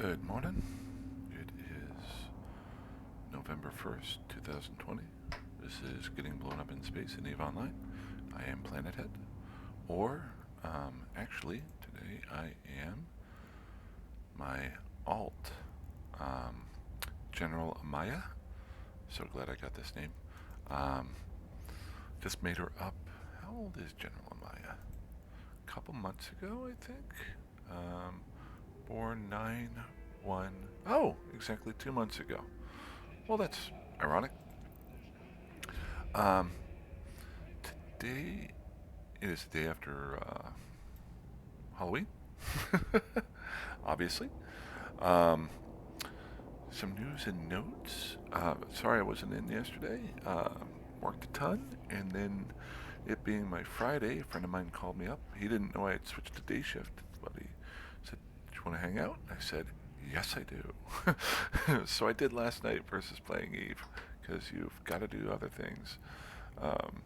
Good morning. It is November 1st, 2020. This is Getting Blown Up in Space in EVE Online. I am Planet Head. Or, actually, today I am my alt, um, General Amaya. So glad I got this name. Um, just made her up. How old is General Amaya? A couple months ago, I think. Um, born 9/1. Oh, exactly 2 months ago. Well, that's ironic. Um, Today it is the day after Halloween, obviously. Um, some news and notes. Sorry I wasn't in yesterday. Worked a ton, and then it being my Friday, a friend of mine called me up. He didn't know I had switched to day shift, but he said, "Do you want to hang out?" I said, "Yes, I do." So I did last night versus playing Eve, because you've got to do other things. Um,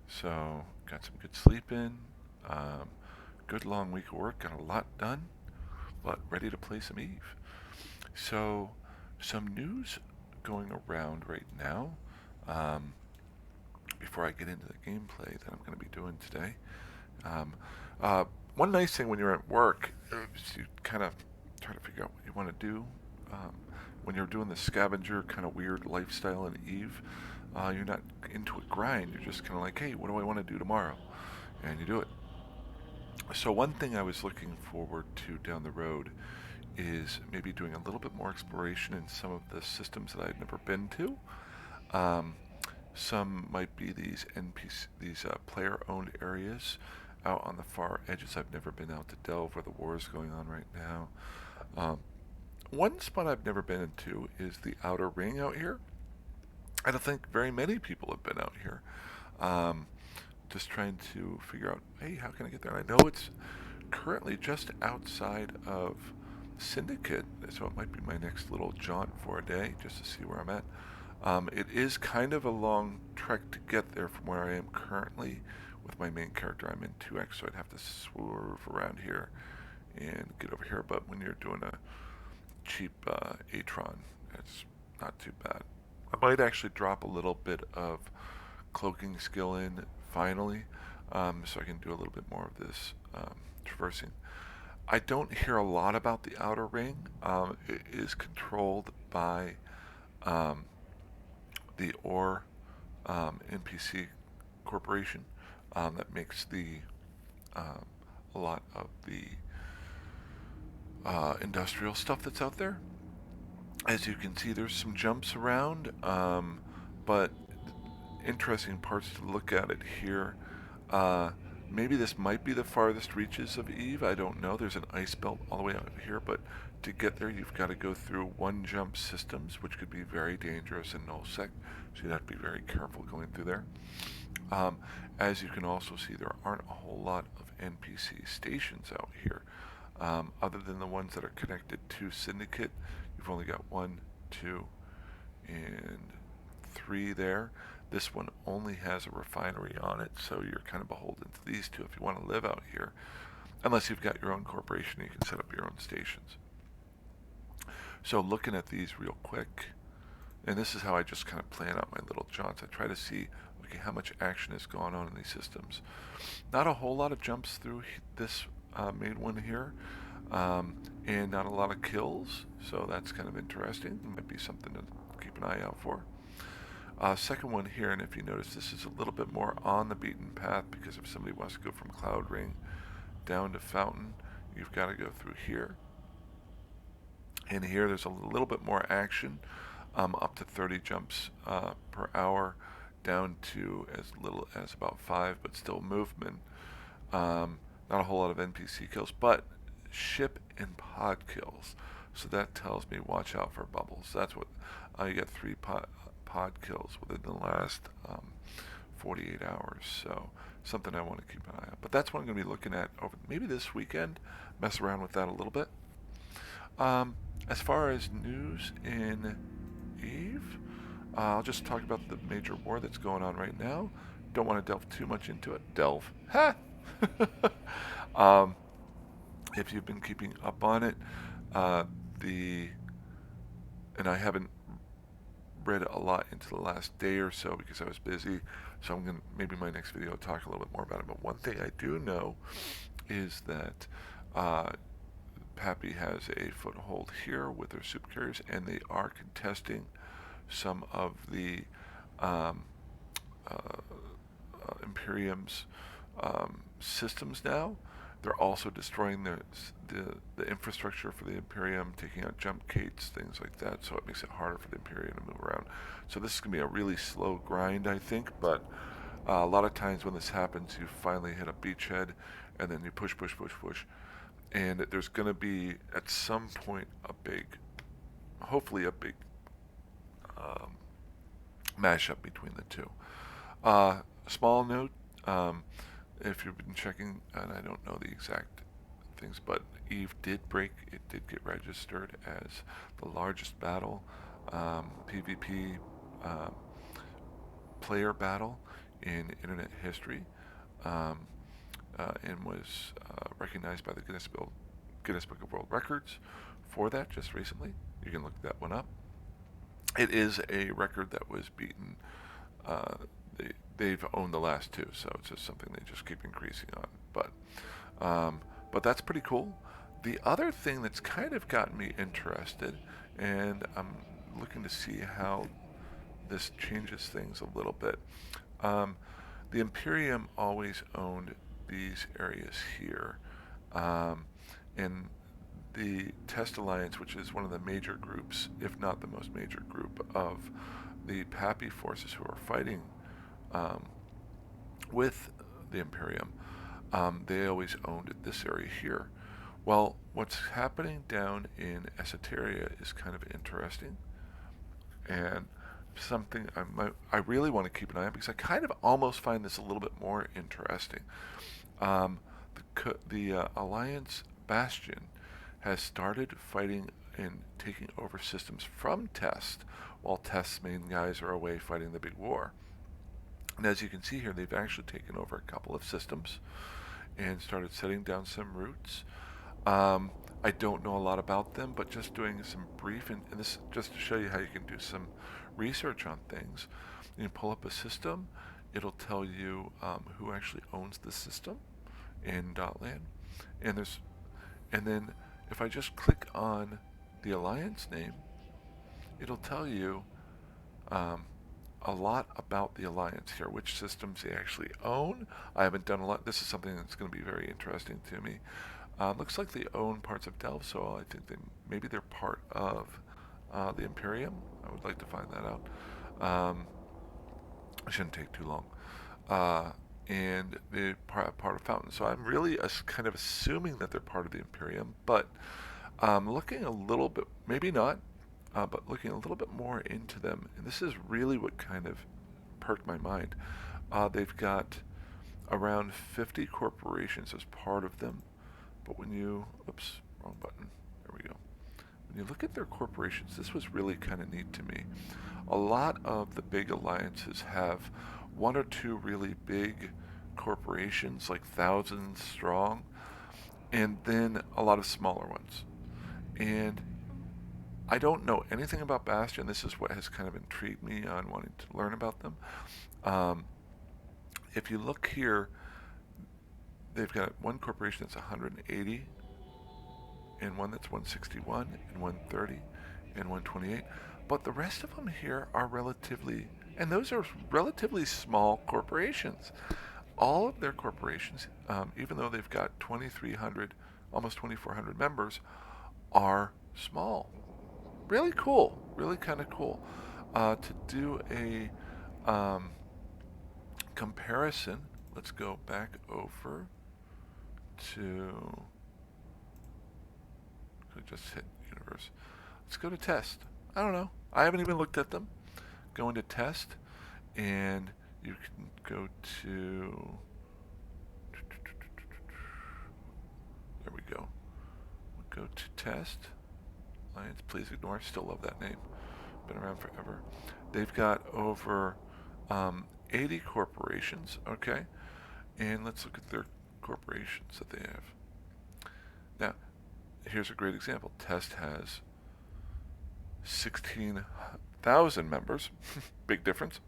so got some good sleep in. Um, Good long week of work. Got a lot done, but ready to play some Eve. So some news going around right now. Um, Before I get into the gameplay that I'm going to be doing today. Um, uh, One nice thing when you're at work is you kind of try to figure out what you want to do. Um, when you're doing the scavenger kind of weird lifestyle in Eve, you're not into a grind. You're just kind of like, hey, what do I want to do tomorrow? And you do it. So one thing I was looking forward to down the road is maybe doing a little bit more exploration in some of the systems that I've never been to. Um, some might be these these player-owned areas out on the far edges. I've never been out to delve where the war is going on right now. Um, One spot I've never been into is the outer ring out here. I don't think very many people have been out here. Um, just trying to figure out, hey, how can I get there? And I know it's currently just outside of Syndicate, so it might be my next little jaunt for a day, just to see where I'm at. It is kind of a long trek to get there from where I am currently. With my main character, I'm in 2x, so I'd have to swerve around here and get over here. But when you're doing a cheap Atron, it's not too bad. I might actually drop a little bit of cloaking skill in finally, so I can do a little bit more of this traversing. I don't hear a lot about the outer ring. It is controlled by um, the OR NPC corporation that makes the um, a lot of the industrial stuff that's out there. As you can see, there's some jumps around, but interesting parts to look at it here. Uh, Maybe this might be the farthest reaches of Eve. I don't know. There's an ice belt all the way out here, but to get there, you've got to go through one jump systems, which could be very dangerous and nullsec. So you'd have to be very careful going through there. Um, as you can also see, there aren't a whole lot of NPC stations out here. Other than the ones that are connected to Syndicate, you've only got 1, 2, and 3 there. This one only has a refinery on it, so you're kind of beholden to these two if you want to live out here. Unless you've got your own corporation, you can set up your own stations. So looking at these real quick, and this is how I just kind of plan out my little jaunts. I try to see, okay, how much action is going on in these systems. Not a whole lot of jumps through this main one here, and not a lot of kills, so that's kind of interesting. Might be something to keep an eye out for. Second one here, and if you notice, this is a little bit more on the beaten path, because if somebody wants to go from Cloud Ring down to Fountain, you've got to go through here. And here there's a little bit more action, up to 30 jumps per hour, down to as little as about 5, but still movement. Not a whole lot of NPC kills, but ship and pod kills. So that tells me watch out for bubbles. That's what you get 3 pod kills within the last 48 hours. So something I want to keep an eye on. But that's what I'm going to be looking at over maybe this weekend. Mess around with that a little bit. As far as news in Eve, I'll just talk about the major war that's going on right now. Don't want to delve too much into it. Delve. Ha! um, if you've been keeping up on it, the and I haven't read a lot into the last day or so because I was busy. So I'm gonna maybe my next video I'll talk a little bit more about it. But one thing I do know is that uh, Pappy has a foothold here with their soup carriers, and they are contesting some of the um, uh, Imperium's systems now. They're also destroying the infrastructure for the Imperium, taking out jump gates, things like that, so it makes it harder for the Imperium to move around. So this is going to be a really slow grind, I think, but a lot of times when this happens, you finally hit a beachhead, and then you push, push, push, push, and there's going to be, at some point, hopefully a big um, mashup between the two. Small note, um, if you've been checking, and I don't know the exact things, but Eve did break. It did get registered as the largest battle, PvP um, player battle in internet history, um, and was recognized by the Guinness Book of World Records for that just recently. You can look that one up. It is a record that was beaten. Uh, they've owned the last two, so it's just something they just keep increasing on. But that's pretty cool. The other thing that's kind of gotten me interested, and I'm looking to see how this changes things a little bit. Um, the Imperium always owned these areas here, and the Test Alliance, which is one of the major groups, if not the most major group of the Pappy forces who are fighting um, with the Imperium, they always owned this area here. Well, what's happening down in Esoteria is kind of interesting, and something I really want to keep an eye on because I kind of almost find this a little bit more interesting. Um, the Alliance Bastion has started fighting and taking over systems from Test, while Test's main guys are away fighting the big war. And as you can see here, they've actually taken over a couple of systems and started setting down some roots. I don't know a lot about them, but just doing some brief, and this just to show you how you can do some research on things. You pull up a system, it'll tell you who actually owns the system in Dotland, and then if I just click on the alliance name, it'll tell you um, a lot about the alliance here, which systems they actually own. I haven't done a lot. This is something that's going to be very interesting to me. Looks like they own parts of Delphi. I think maybe they're part of the Imperium. I would like to find that out. It shouldn't take too long. And they're part of Fountain. So I'm really kind of assuming that they're part of the Imperium, but looking a little bit, maybe not, but looking a little bit more into them, and this is really what kind of perked my mind. They've got around 50 corporations as part of them, but when you, oops, wrong button, there we go. When you look at their corporations, this was really kind of neat to me. A lot of the big alliances have one or two really big corporations, like thousands strong, and then a lot of smaller ones. And I don't know anything about Bastion. This is what has kind of intrigued me on wanting to learn about them. Um, if you look here, they've got one corporation that's 180, and one that's 161, and 130, and 128. But the rest of them here are relatively, and those are relatively small corporations. All of their corporations, even though they've got 2,300, almost 2,400 members, are small. Really cool, really kind of cool. To do a comparison, let's go back over to, I just hit universe. Let's go to test. I don't know. I haven't even looked at them. Go into test, and you can go to, there we go. We'll go to test. Lions, please ignore. Still love that name. Been around forever. They've got over 80 corporations. Okay, and let's look at their corporations that they have. Now, here's a great example. Test has 16,000 members. Big difference.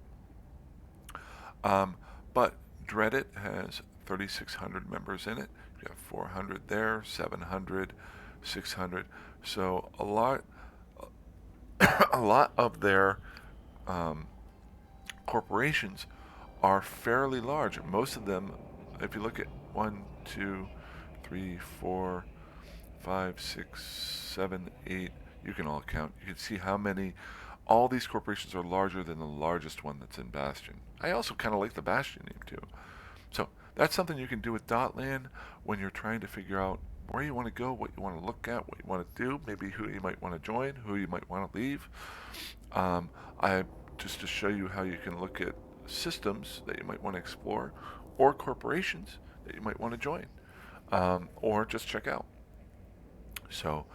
Um, but Dreadit has 3,600 members in it. You have 400 there, 700, 600. So a lot of their um, corporations are fairly large. Most of them, if you look at 1, 2, 3, 4, 5, 6, 7, 8, you can all count. You can see how many. All these corporations are larger than the largest one that's in Bastion. I also kind of like the Bastion name too. So that's something you can do with Dotlan when you're trying to figure out where you want to go, what you want to look at, what you want to do, maybe who you might want to join, who you might want to leave. I just to show you how you can look at systems that you might want to explore, or corporations that you might want to join, or just check out. So,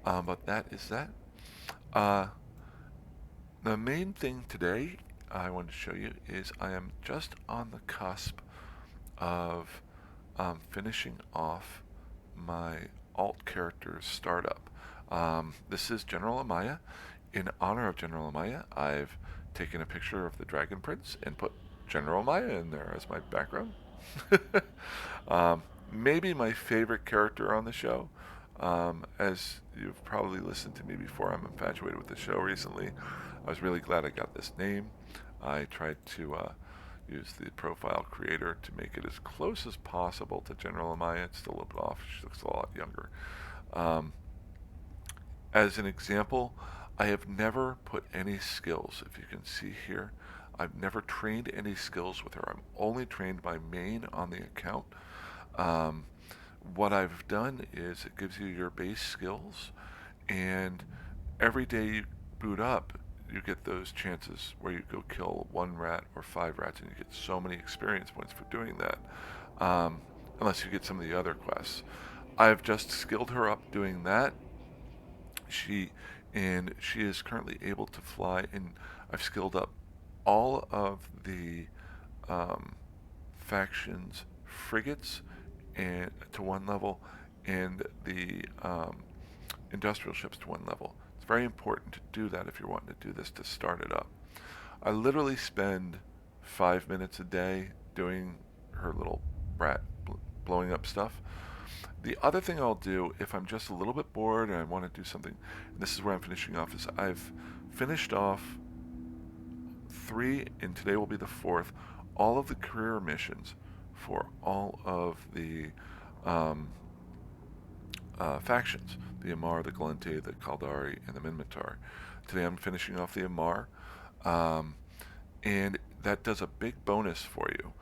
but that is that. Uh, the main thing today I want to show you is I am just on the cusp of finishing off my alt characters startup. This is General Amaya. In honor of General Amaya, I've taken a picture of the Dragon Prince and put General Amaya in there as my background. Maybe my favorite character on the show. As you've probably listened to me before, I'm infatuated with the show recently. I was really glad I got this name. I tried to use the profile creator to make it as close as possible to General Amaya. It's still a little bit off. She looks a lot younger. Um, as an example, I have never put any skills, if you can see here. I've never trained any skills with her. I'm only trained by main on the account. Um, what I've done is it gives you your base skills, and every day you boot up, you get those chances where you go kill 1 rat or 5 rats, and you get so many experience points for doing that. Unless you get some of the other quests. I've just skilled her up doing that. She she is currently able to fly, and I've skilled up all of the um, factions frigates and to 1 level, and the industrial ships to 1 level. It's very important to do that if you're wanting to do this to start it up. I literally spend 5 minutes a day doing her little rat blowing up stuff. The other thing I'll do if I'm just a little bit bored and I want to do something, and this is where I'm finishing off, is I've finished off 3, and today will be the 4th, all of the career missions for all of the um, factions, the Amar, the Galente, the Kaldari, and the Minmatar. Today I'm finishing off the Amar, um, and that does a big bonus for you.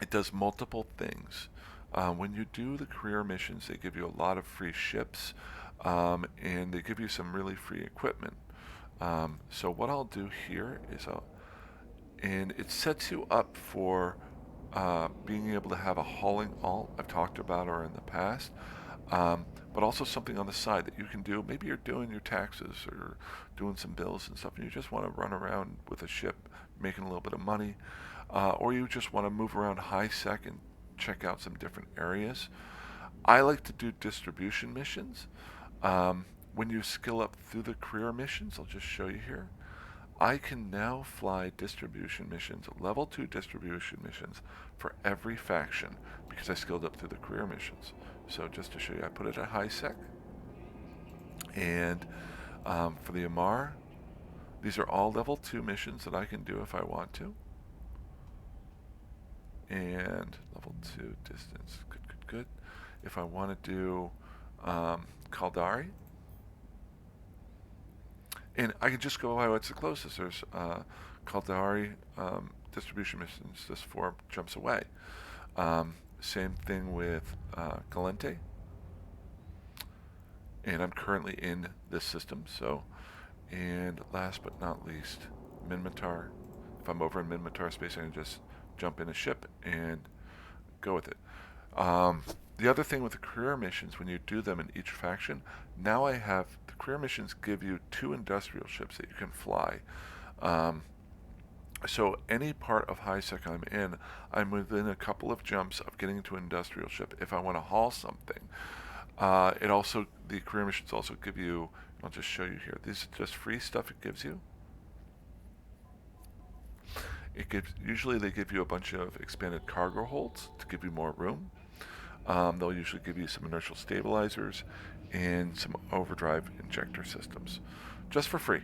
It does multiple things. When you do the career missions, they give you a lot of free ships, and they give you some really free equipment. So what I'll do here is and it sets you up for being able to have a hauling alt. I've talked about her in the past, but also something on the side that you can do. Maybe you're doing your taxes or doing some bills and stuff, and you just want to run around with a ship making a little bit of money, or you just want to move around high sec and check out some different areas. I like to do distribution missions. When you skill up through the career missions, I'll just show you here. I can now fly distribution missions, level 2 distribution missions, for every faction because I skilled up through the career missions. So just to show you, I put it at high sec. And for the Amar, these are all level 2 missions that I can do if I want to. And level 2 distance, good, good, good. If I want to do Kaldari, and I can just go by what's the closest. There's Kaldari distribution missions just 4 jumps away. Same thing with Galente. And I'm currently in this system, so. And last but not least, Minmatar. If I'm over in Minmatar space, I can just jump in a ship and go with it. The other thing with the career missions, when you do them in each faction, now I have the career missions give you 2 industrial ships that you can fly. So any part of high sec I'm in, I'm within a couple of jumps of getting into an industrial ship if I want to haul something. The career missions also give you I'll just show you here. This is just free stuff it gives you. Usually they give you a bunch of expanded cargo holds to give you more room. They'll usually give you some inertial stabilizers and some overdrive injector systems, just for free.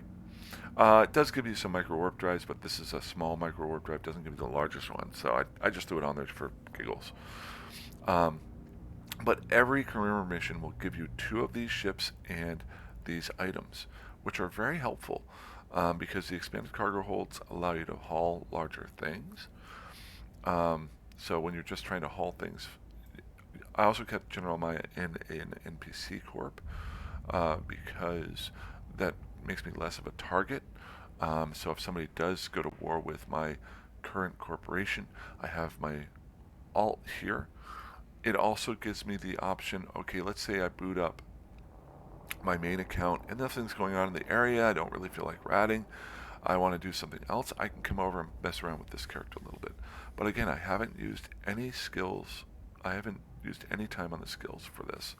It does give you some micro warp drives, but this is a small micro warp drive. Doesn't give you the largest one, so I just threw it on there for giggles. Um, but every career mission will give you 2 of these ships and these items, which are very helpful because the expanded cargo holds allow you to haul larger things. So when you're just trying to haul things, I also kept General Amaya in an NPC corp because that makes me less of a target. So if somebody does go to war with my current corporation, I have my alt here. It also gives me the option, okay, let's say I boot up my main account and nothing's going on in the area, I don't really feel like ratting, I want to do something else, I can come over and mess around with this character a little bit. But again, I haven't used any skills, I haven't used any time on the skills for this.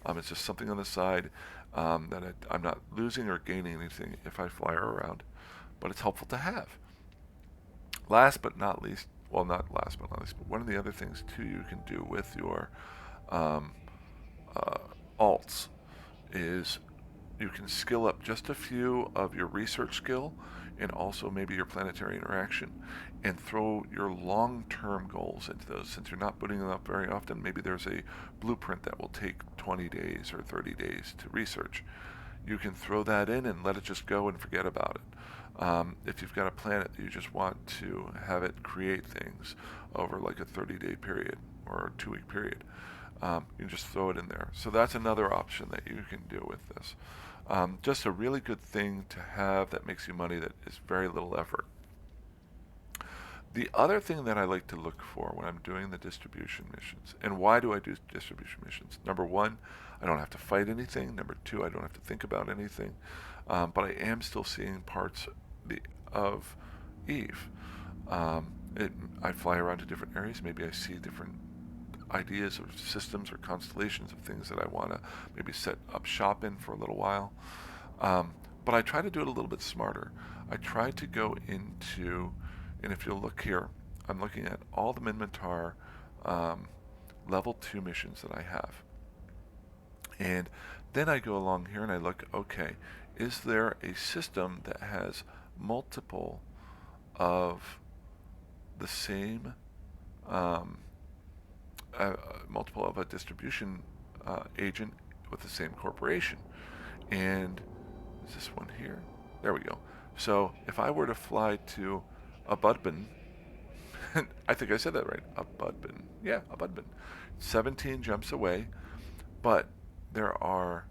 It's just something on the side that I'm not losing or gaining anything if I fly her around, but it's helpful to have. Last but not least, well, not last but not least, but one of the other things too you can do with your um, uh, alts is you can skill up just a few of your research skill and also maybe your planetary interaction and throw your long-term goals into those. Since you're not putting them up very often, maybe there's a blueprint that will take 20 days or 30 days to research. You can throw that in and let it just go and forget about it. If you've got a planet that you just want to have it create things over like a 30-day period or a 2-week period, you can just throw it in there. So that's another option that you can do with this. Just a really good thing to have that makes you money that is very little effort. The other thing that I like to look for when I'm doing the distribution missions, and why do I do distribution missions? Number one, I don't have to fight anything. Number two, I don't have to think about anything. But I am still seeing parts of Eve. I fly around to different areas. Maybe I see different ideas of systems or constellations of things that I want to maybe set up shop in for a little while. But I try to do it a little bit smarter. I try to go into, and if you'll look here, I'm looking at all the Minmatar level 2 missions that I have. And then I go along here and I look, okay, is there a system that has multiple of the same um, multiple of a distribution agent with the same corporation? And is this one here? There we go. So if I were to fly to a Budbin, I think I said that right, a Budbin. Yeah, a Budbin. 17 jumps away, but there are,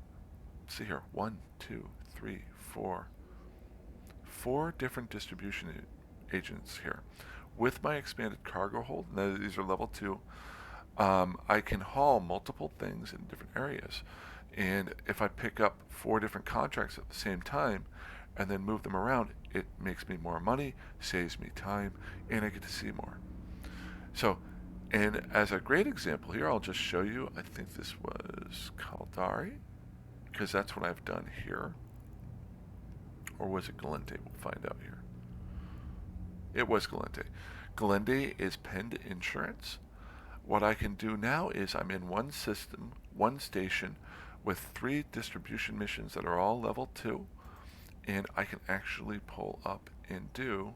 let's see here, 1, 2, 3, 4, 4 different distribution agents here. With my expanded cargo hold, now these are level 2, I can haul multiple things in different areas. And if I pick up 4 different contracts at the same time and then move them around, it makes me more money, saves me time, and I get to see more. So, and as a great example here, I'll just show you, I think this was Caldari, because that's what I've done here. Or was it Galente? We'll find out here. It was Galente. Galente is penned insurance. What I can do now is I'm in one system, one station, with 3 distribution missions that are all level 2, and I can actually pull up and do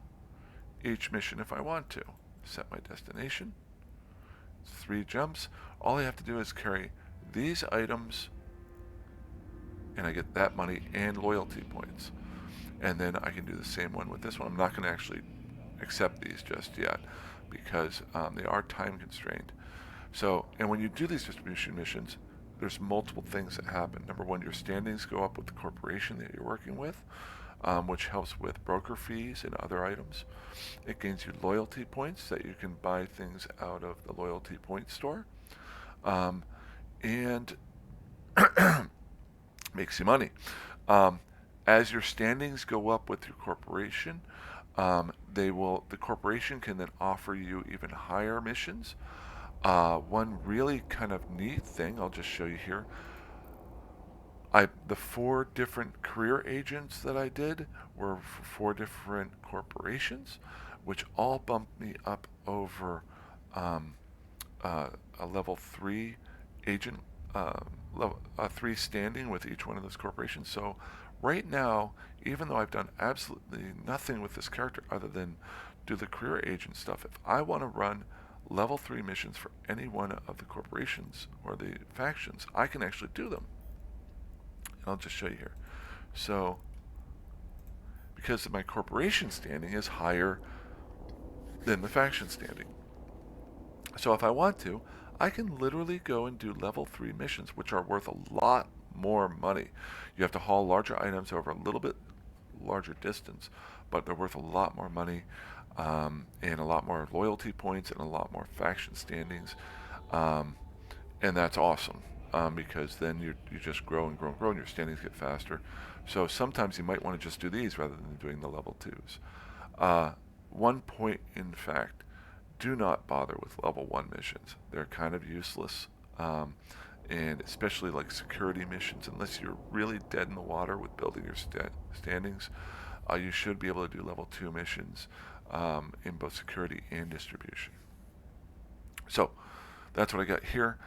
each mission if I want to. Set my destination, 3 jumps. All I have to do is carry these items, and I get that money and loyalty points. And then I can do the same one with this one. I'm not going to actually accept these just yet because they are time constrained. So, and when you do these distribution missions, there's multiple things that happen. Number one, your standings go up with the corporation that you're working with, which helps with broker fees and other items. It gains you loyalty points that you can buy things out of the loyalty point store, and makes you money. As your standings go up with your corporation, the corporation can then offer you even higher missions. One really kind of neat thing, I'll just show you here. the 4 different career agents that I did were for 4 different corporations, which all bumped me up over um, a level 3 agent, level 3 standing with each one of those corporations. So right now, even though I've done absolutely nothing with this character other than do the career agent stuff, if I want to run level 3 missions for any one of the corporations or the factions, I can actually do them. And I'll just show you here. So because my corporation standing is higher than the faction standing. So if I want to, I can literally go and do level 3 missions, which are worth a lot more money. You have to haul larger items over a little bit larger distance, but they're worth a lot more money, and a lot more loyalty points and a lot more faction standings. Um, and that's awesome, because then you just grow and grow and grow, and your standings get faster. So sometimes you might want to just do these rather than doing the level 2s. Uh, One point, in fact, do not bother with level 1 missions. They're kind of useless, and especially like security missions, unless you're really dead in the water with building your standings, you should be able to do level 2 missions in both security and distribution. So that's what I got here.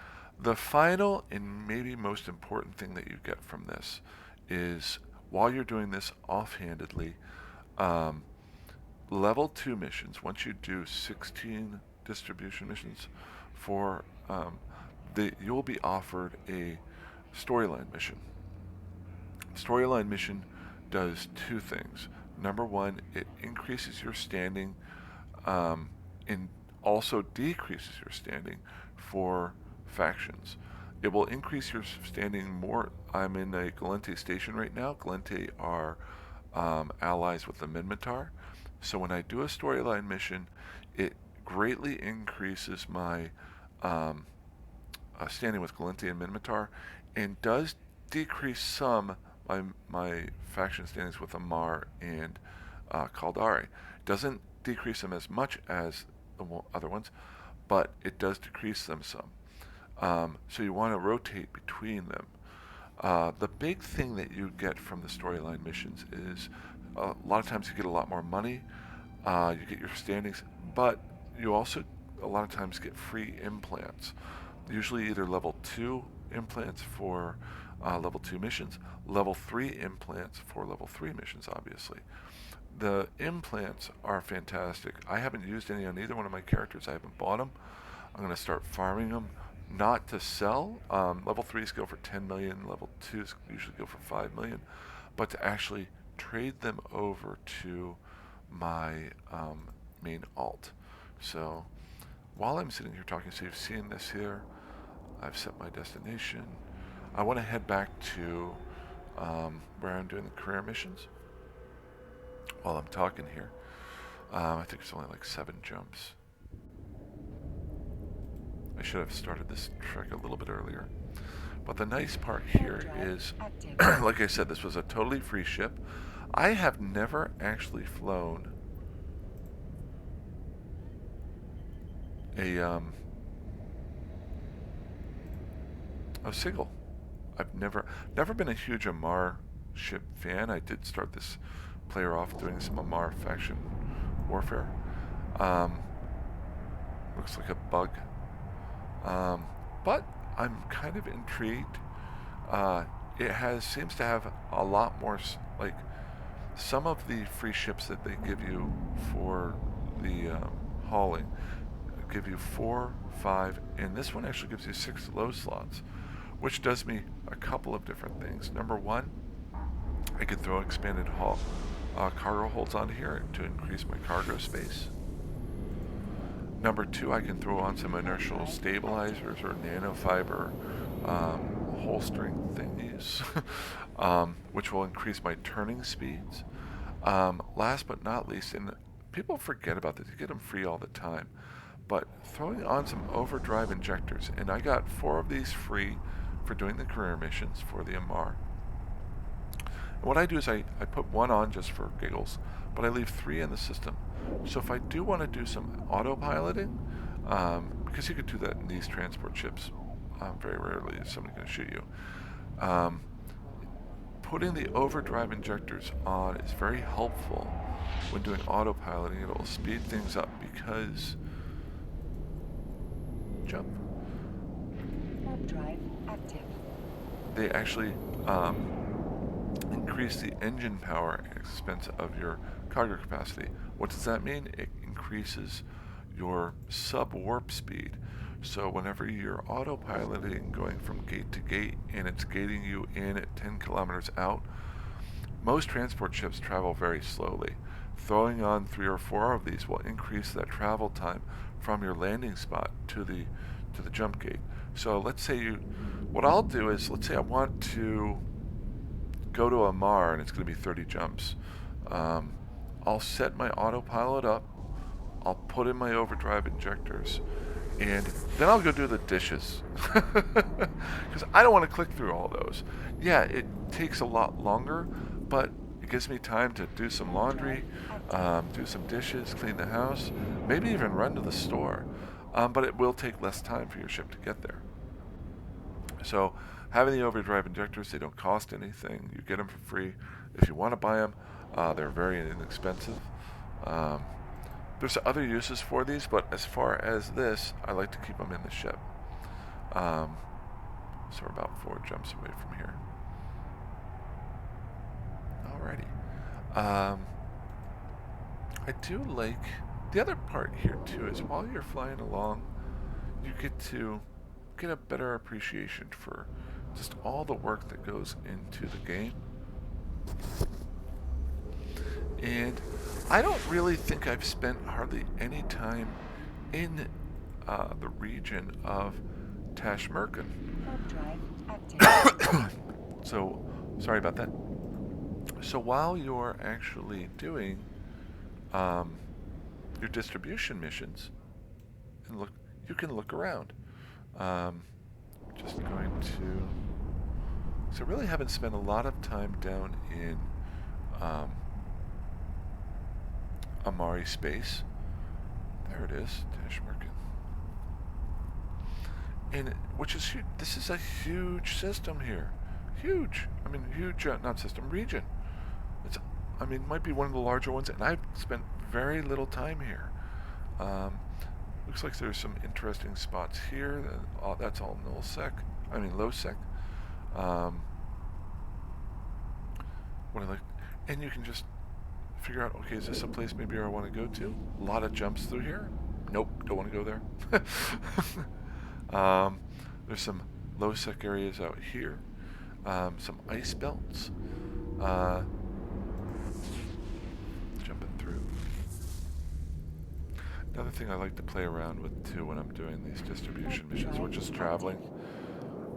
The final and maybe most important thing that you get from this is, while you're doing this offhandedly, um, level 2 missions, once you do 16 distribution missions for, you'll be offered a storyline mission. Storyline mission does 2 things. Number one, it increases your standing, and also decreases your standing for factions. It will increase your standing more. I'm in a Galente station right now. Galente are allies with the Minmatar. So when I do a storyline mission, it greatly increases my um, standing with Galente and Minmatar, and does decrease some my faction standings with Amar and Caldari. Doesn't decrease them as much as the other ones, but it does decrease them some. So you want to rotate between them. The big thing that you get from the storyline missions is, a lot of times you get a lot more money, you get your standings, but you also a lot of times get free implants. Usually either level 2 implants for level 2 missions, level 3 implants for level 3 missions, obviously. The implants are fantastic. I haven't used any on either one of my characters. I haven't bought them. I'm going to start farming them, not to sell. Level 3s go for 10 million, level 2s usually go for 5 million, but to actually trade them over to my main alt. So while I'm sitting here talking, so you've seen this here, I've set my destination. I want to head back to where I'm doing the career missions. While I'm talking here, I think it's only like 7 jumps. I should have started this trek a little bit earlier. But the nice part here is, like I said, this was a totally free ship. I have never actually flown a single. I've never been a huge Amar ship fan. I did start this player off doing some Amar faction warfare. Um, Looks like a bug. But I'm kind of intrigued. It seems to have a lot more, like, some of the free ships that they give you for the hauling give you 4, 5, and this one actually gives you 6 low slots, which does me a couple of different things. Number one, I could throw expanded cargo holds on here to increase my cargo space. Number two, I can throw on some inertial stabilizers or nanofiber holstering thingies, which will increase my turning speeds. Last but not least, and people forget about this, you get them free all the time, but throwing on some overdrive injectors, and I got 4 of these free for doing the career missions for the MR. And what I do is I put 1 on just for giggles, but I leave 3 in the system. So if I do want to do some autopiloting, because you could do that in these transport ships, very rarely is somebody going to shoot you. putting the overdrive injectors on is very helpful when doing autopiloting. It will speed things up because jump. Warp drive active. They actually increase the engine power at the expense of your cargo capacity. What does that mean? It increases your sub-warp speed. So whenever you're autopiloting going from gate to gate and it's gating you in at 10 kilometers out, most transport ships travel very slowly. Throwing on 3 or 4 of these will increase that travel time from your landing spot to the jump gate. So let's say what I'll do is, let's say I want to go to a Mar and it's going to be 30 jumps. I'll set my autopilot up. I'll put in my overdrive injectors, and then I'll go do the dishes because I don't want to click through all those. Yeah, it takes a lot longer, but it gives me time to do some laundry, do some dishes, clean the house, maybe even run to the store. But it will take less time for your ship to get there. So having the overdrive injectors, they don't cost anything. You get them for free. If you want to buy them, they're very inexpensive. Um, there's other uses for these, but as far as this, I like to keep them in the ship. So we're about 4 jumps away from here. Alrighty. I do like the other part here too is while you're flying along, you get to get a better appreciation for just all the work that goes into the game. And I don't really think I've spent hardly any time in the region of Tashmerkan. So, sorry about that. So while you're actually doing your distribution missions, and you can look around. Just going to. So I really haven't spent a lot of time down in Amari space. There it is, Tashmerkan. And which is huge. This is a huge system here. Huge. I mean, huge. Not system, region. I mean, might be one of the larger ones, and I've spent very little time here. Looks like there's some interesting spots here. That's all null-sec. I mean, low-sec. What I like, and you can just figure out, okay, is this a place maybe I want to go to? A lot of jumps through here. Nope, don't want to go there. There's some low-sec areas out here. Some ice belts. Jumping through. Another thing I like to play around with too when I'm doing these distribution missions, or just traveling,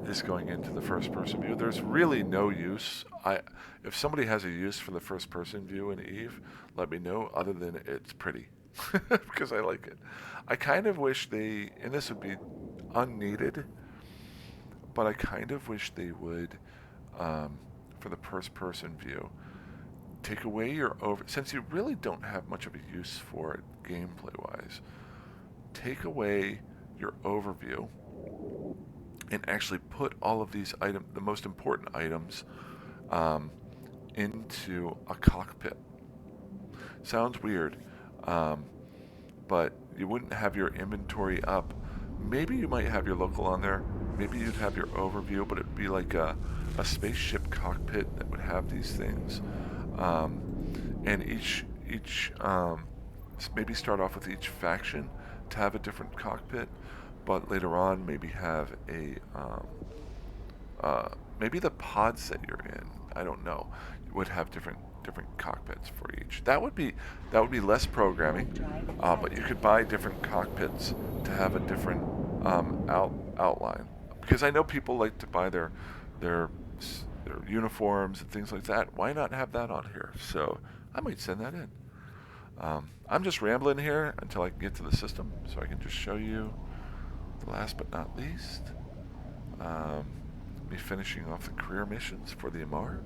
is going into the first-person view. There's really no use. If somebody has a use for the first-person view in Eve, let me know. Other than it's pretty, because I like it. I kind of wish and this would be unneeded, but I kind of wish they would, for the first-person view, take away your since you really don't have much of a use for it gameplay-wise. Take away your overview and actually put all of these items, the most important items, into a cockpit. Sounds weird, but you wouldn't have your inventory up. Maybe you might have your local on there. Maybe you'd have your overview, but it'd be like a spaceship cockpit that would have these things. And each maybe start off with each faction to have a different cockpit, but later on maybe have a maybe the pods that you're in, I don't know, would have different cockpits for each. That would be less programming, but you could buy different cockpits to have a different outline. Because I know people like to buy their uniforms and things like that. Why not have that on here? So I might send that in. I'm just rambling here until I can get to the system, so I can just show you the last but not least. Me finishing off the career missions for the Amar.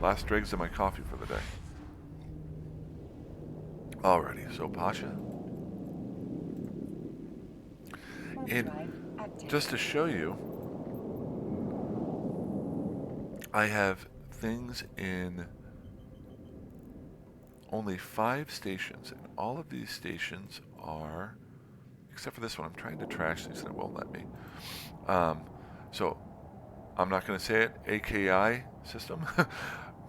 Last dregs of my coffee for the day. Alrighty, so Pasha. And just to show you, I have things in only 5 stations, and all of these stations are, except for this one, I'm trying to trash these and it won't let me. Um, so I'm not going to say it, AKI system,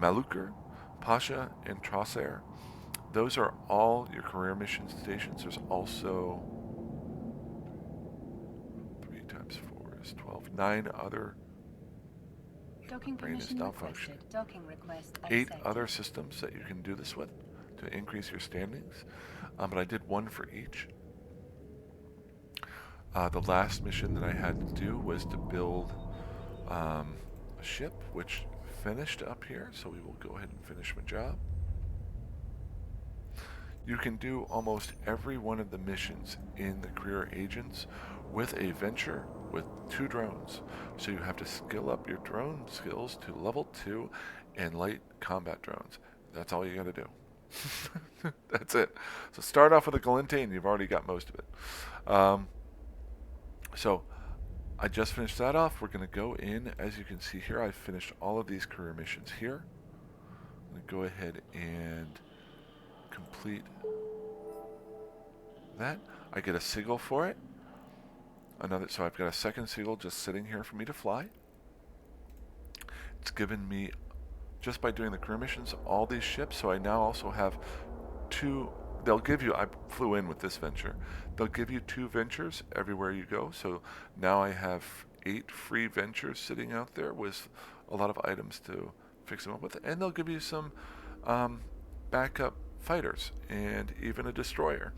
Maluker, Pasha, and Trossair. Those are all your career mission stations. There's also 3 times 4 is 12. 9 other. Docking Brain is permission not requested. functioning. Docking request 8 accepted. other systems that you can do this with to increase your standings, but I did one for each. The last mission that I had to do was to build a ship, which finished up here, so we will go ahead and finish my job. You can do almost every one of the missions in the career agents with a venture with 2 drones. So you have to skill up your drone skills to level 2 and light combat drones. That's all you got to do. That's it. So start off with a Galente and you've already got most of it. So I just finished that off. We're going to go in. As you can see here, I've finished all of these career missions here. I'm going to go ahead and complete that. I get a sigil for it. So I've got a second sigil just sitting here for me to fly. It's given me, just by doing the career missions, all these ships. So I now also have 2. They'll give you, I flew in with this venture. They'll give you 2 ventures everywhere you go. So now I have 8 free ventures sitting out there with a lot of items to fix them up with. And they'll give you some backup fighters and even a destroyer.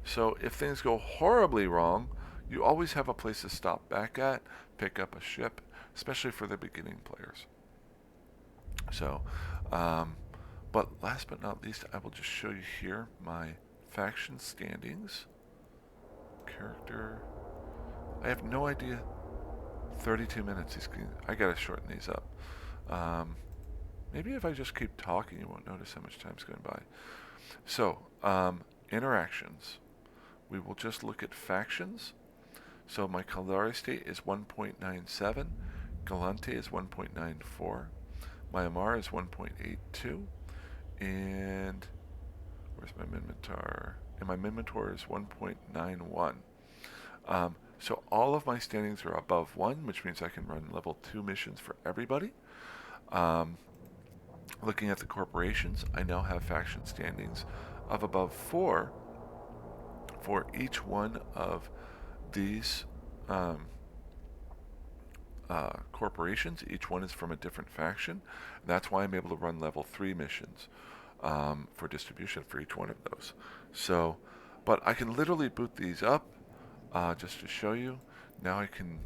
So if things go horribly wrong, you always have a place to stop back at, pick up a ship, especially for the beginning players. So, but last but not least, I will just show you here my faction standings. Character. I have no idea. 32 minutes. I gotta shorten these up. Maybe if I just keep talking, you won't notice how much time's going by. So, interactions. We will just look at factions. So my Caldari state is 1.97. Galante is 1.94. My Amar is 1.82. And where's my Minmatar? And my Minmatar is 1.91. So all of my standings are above 1, which means I can run level 2 missions for everybody. Looking at the corporations, I now have faction standings of above 4 for each one of these corporations. Each one is from a different faction. That's why I'm able to run level 3 missions for distribution for each one of those. So, but I can literally boot these up just to show you. Now I can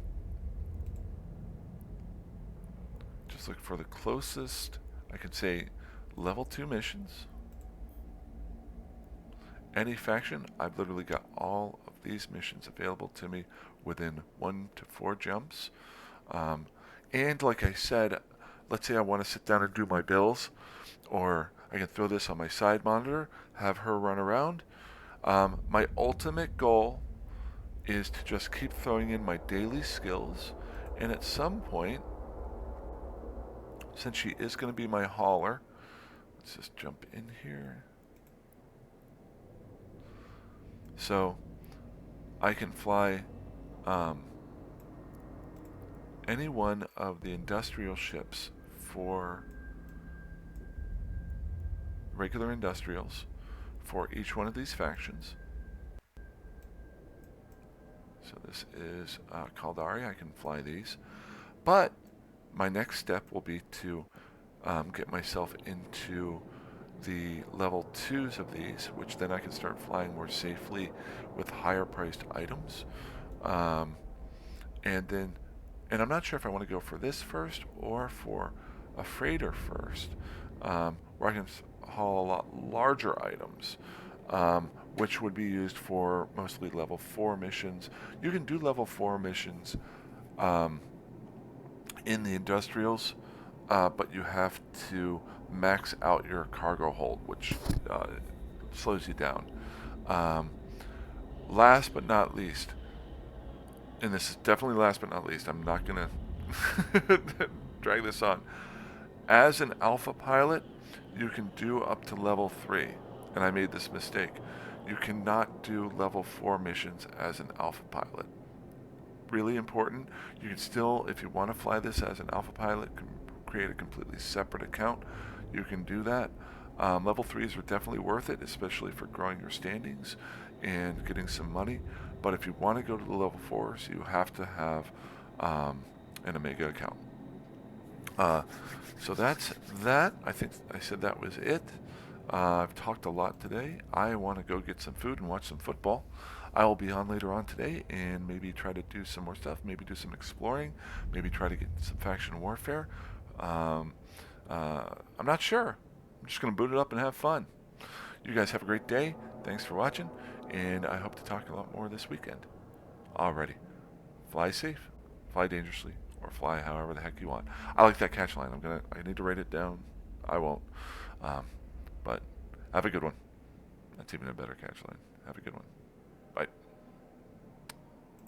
just look for the closest. I can say level 2 missions. Any faction, I've literally got all of these missions available to me within 1 to 4 jumps. And like I said, let's say I want to sit down and do my bills, or I can throw this on my side monitor, have her run around. My ultimate goal is to just keep throwing in my daily skills, and at some point, since she is going to be my hauler, let's just jump in here. So I can fly any one of the industrial ships for regular industrials for each one of these factions. So this is Caldari. I can fly these. But my next step will be to get myself into the level 2s of these, which then I can start flying more safely with higher priced items. And then, and I'm not sure if I want to go for this first or for a freighter first, where I can haul a lot larger items, which would be used for mostly level 4 missions. You can do level 4 missions in the industrials, but you have to max out your cargo hold, which slows you down. Last but not least, and this is definitely last but not least, I'm not going to drag this on. As an alpha pilot, you can do up to level 3. And I made this mistake. You cannot do level 4 missions as an alpha pilot. Really important. You can still, if you want to fly this as an alpha pilot, create a completely separate account. You can do that. Level 3s are definitely worth it, especially for growing your standings and getting some money. But if you want to go to the level 4s, you have to have an Omega account. Uh, so that's that. I think I said that was it. I've talked a lot today. I want to go get some food and watch some football. I will be on later on today and maybe try to do some more stuff, maybe do some exploring, maybe try to get some faction warfare. Um, I'm not sure. I'm just going to boot it up and have fun. You guys have a great day. Thanks for watching, and I hope to talk a lot more this weekend. Alrighty. Fly safe, fly dangerously, or fly however the heck you want. I like that catch line. I need to write it down. I won't. Um, but have a good one. That's even a better catch line. Have a good one.